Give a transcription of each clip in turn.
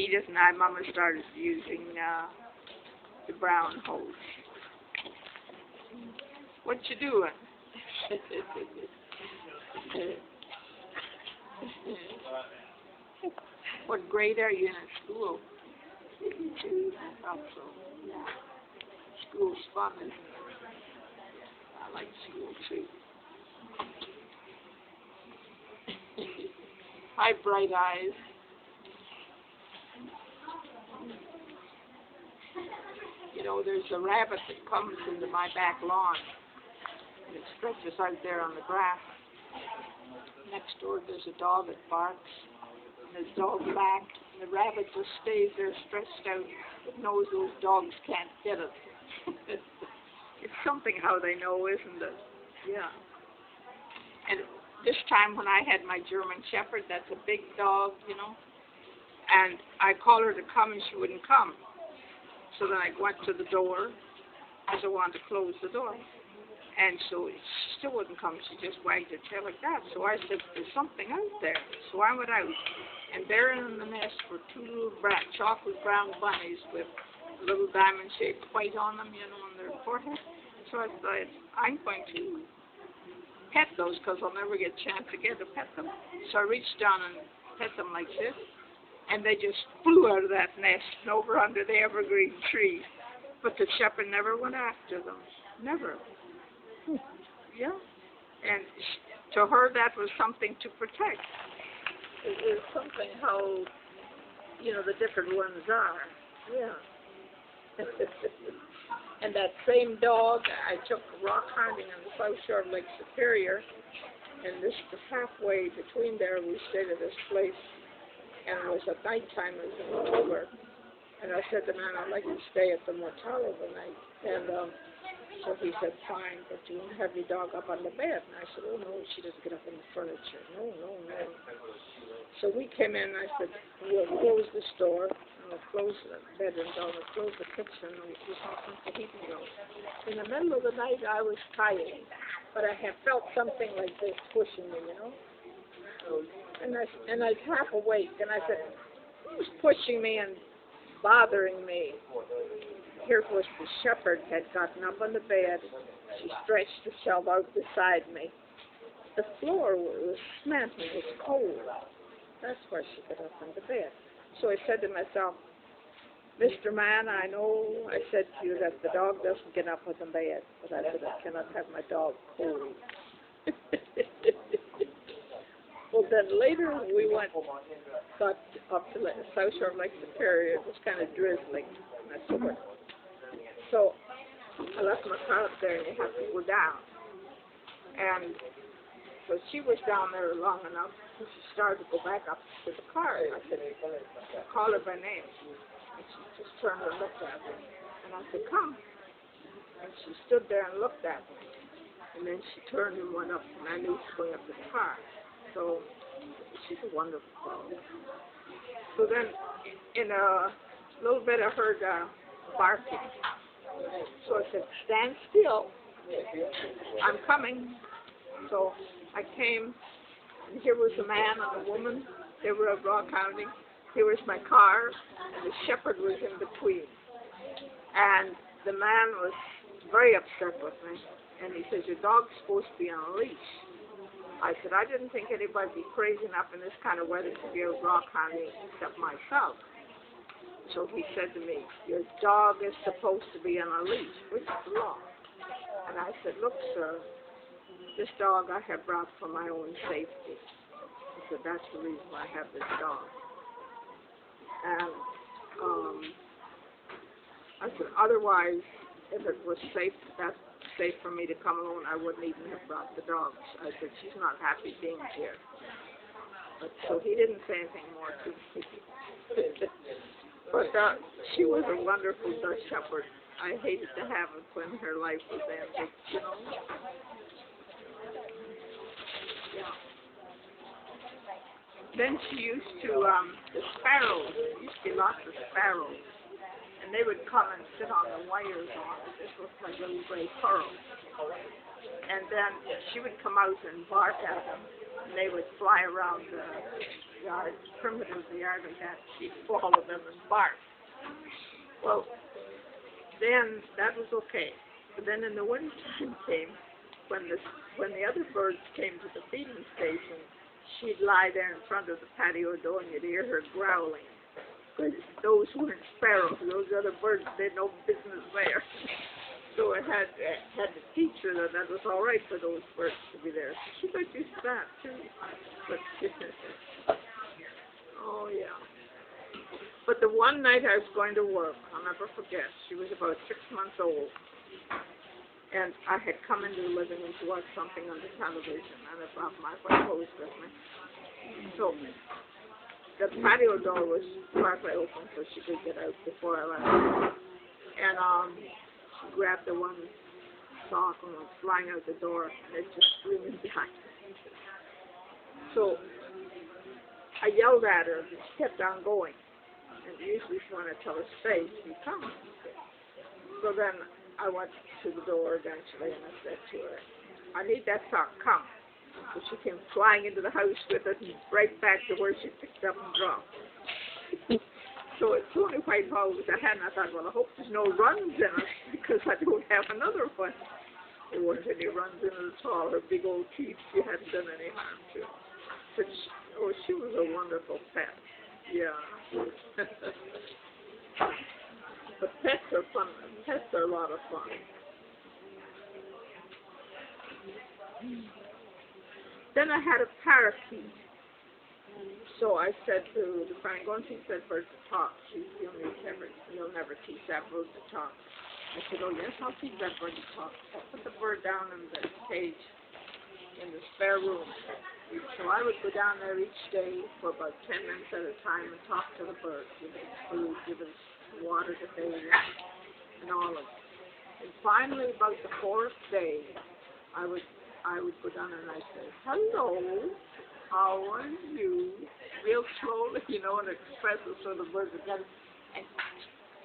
Edith and I, Mama started using the brown hose. What you doing? What grade are you in at school? Also, yeah. School's fun, isn't it? I like school too. Hi, bright eyes. You know, there's a rabbit that comes into my back lawn. And it stretches out there on the grass. Next door, there's a dog that barks. And there's dog's back. And the rabbit just stays there stretched out. It knows those dogs can't get it. It's something how they know, isn't it? Yeah. And this time when I had my German Shepherd, that's a big dog, you know. And I called her to come and she wouldn't come. So then I went to the door because I wanted to close the door. And so she still wouldn't come. She just wagged her tail like that. So I said, there's something out there. So I went out. And there in the nest were two little chocolate brown bunnies with little diamond-shaped white on them, you know, on their forehead. So I thought, I'm going to pet those because I'll never get a chance again to pet them. So I reached down and pet them like this. And they just flew out of that nest and over under the evergreen tree. But the shepherd never went after them. Never. Yeah. And to her, that was something to protect. It was something how, you know, the different ones are. Yeah. And that same dog, I took rock hunting on the south shore of Lake Superior. And this was halfway between there, we stayed at this place. And it was at nighttime, it was in October. And I said to the man, I'd like to stay at the motel overnight. And so he said, fine, but you won't have your dog up on the bed. And I said, oh, no, she doesn't get up on the furniture. No, no, no. So we came in, and I said, we'll close the store, and we'll close the bedroom door, we'll close the kitchen, and we'll open the heating door. In the middle of the night, I was tired, but I had felt something like this pushing me, you know. And I was half awake, and I said, who's pushing me and bothering me? Here was the shepherd had gotten up on the bed. She stretched herself out beside me. The floor was cement, it was cold. That's why she got up on the bed. So I said to myself, Mr. Man, I know I said to you that the dog doesn't get up on the bed, but I said I cannot have my dog cold. Well, then later we got up to the south shore of Lake Superior. It was kind of drizzling. And I said, so I left my car up there, and you have to go down. And so she was down there long enough, so she started to go back up to the car. And I said, call her by name. And she just turned and looked at me. And I said, come. And she stood there and looked at me. And then she turned and went up, and I knew she was going up to the car. So she's a wonderful dog. So then in a little bit I heard barking. So I said, stand still. I'm coming. So I came, and here was a man and a woman. They were at rock hounding. Here was my car, and the shepherd was in between. And the man was very upset with me. And he says, your dog's supposed to be on a leash. I said, I didn't think anybody would be crazy enough in this kind of weather to be out rock hunting except myself. So he said to me, your dog is supposed to be on a leash, which is the law. And I said, look, sir, this dog I have brought for my own safety. He said, that's the reason why I have this dog. And I said, otherwise, if it was safe, that's safe for me to come alone, I wouldn't even have brought the dogs. I said, she's not happy being here. But so he didn't say anything more to me. But she was a wonderful Dutch shepherd. I hated to have it when her life was ended, you know. Yeah. Then she used to, the sparrows, there used to be lots of sparrows. And they would come and sit on the wires on it. This looked like little gray pearls. And then she would come out and bark at them. and they would fly around the yard, perimeter of the yard like that. She'd follow them and bark. Well, then that was okay. But then in the winter time came, when the other birds came to the feeding station, she'd lie there in front of the patio door and you'd hear her growling. Because those weren't sparrows, those other birds, they had no business there. So I had to teach her that was all right for those birds to be there. She got used to that too. But oh yeah. But the one night I was going to work, I'll never forget. She was about 6 months old, and I had come into the living room to watch something on the television, and I brought my white hose with me. So the patio door was partly open, so she could get out before I left. And she grabbed the one sock and was flying out the door, and it just screaming behind me. So I yelled at her, but she kept on going. And usually when I tell her stay, she comes. So then I went to the door eventually, and I said to her, I need that sock, come. So she came flying into the house with it and right back to where she picked up and dropped. So it's the only white hose I had, and I thought, well, I hope there's no runs in it, because I don't have another one. There weren't any runs in it at all. Her big old teeth, she hadn't done any harm to. But she was a wonderful pet. Yeah. But pets are fun. Pets are a lot of fun. Then I had a parakeet. So I said to the friend, go and teach that bird to talk. You'll never teach that bird to talk. I said, oh yes, I'll teach that bird to talk. I put the bird down in the cage in the spare room. So I would go down there each day for about 10 minutes at a time and talk to the bird, give it food, give it water to bathe and all of it. And finally, about the 4th day, I would go down and I'd say, hello, how are you? Real slowly, and express it so the bird would get it. And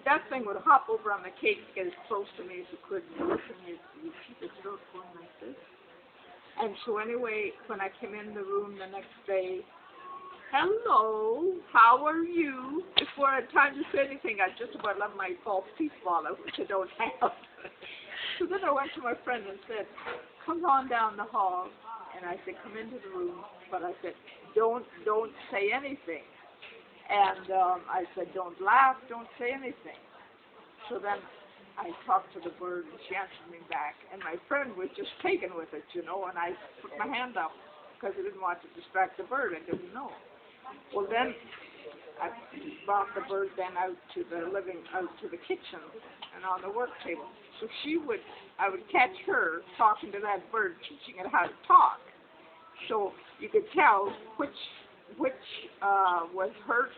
that thing would hop over on the cage to get as close to me as it could. And you keep its throat going like this. And so anyway, when I came in the room the next day, hello, how are you? Before I had time to say anything, I just about let my false teeth fall out, which I don't have. So then I went to my friend and said, come on down the hall. And I said, come into the room. But I said, don't say anything. And I said, don't laugh, don't say anything. So then I talked to the bird, and she answered me back. And my friend was just taken with it, and I put my hand up because I didn't want to distract the bird. I didn't know. Well, then I brought the bird then out to the kitchen and on the work table. So I would catch her talking to that bird, teaching it how to talk. So you could tell which was her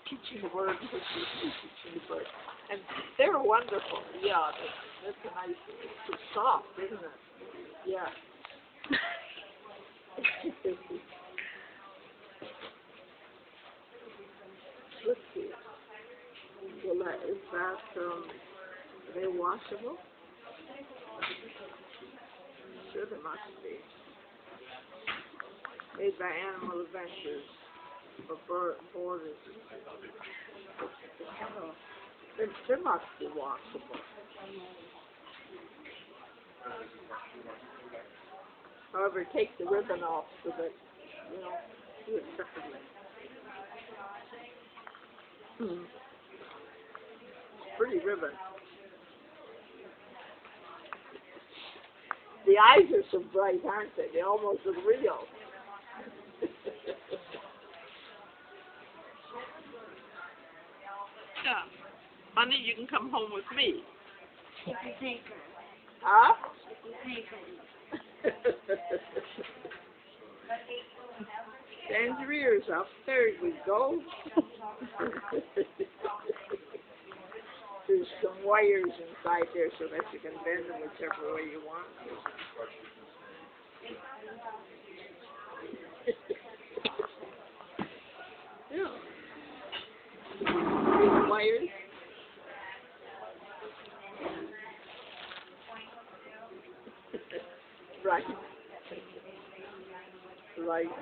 teaching the bird and which was me teaching the bird. And they're wonderful. Yeah, that's a nice, it's so soft, isn't it? Yeah. Let's see. Well, is that, are they washable? Sure they must be. Made by Animal Adventures for Borders. They must be washable. However, take the ribbon off so that, do it separately. Pretty ribbon. The eyes are so bright, aren't they? They almost look real. Yeah. Honey, you can come home with me. Huh? Stand your ears up. There we go. There's some wires inside there so that you can bend them whichever way you want. Yeah. These wires. Right. Right.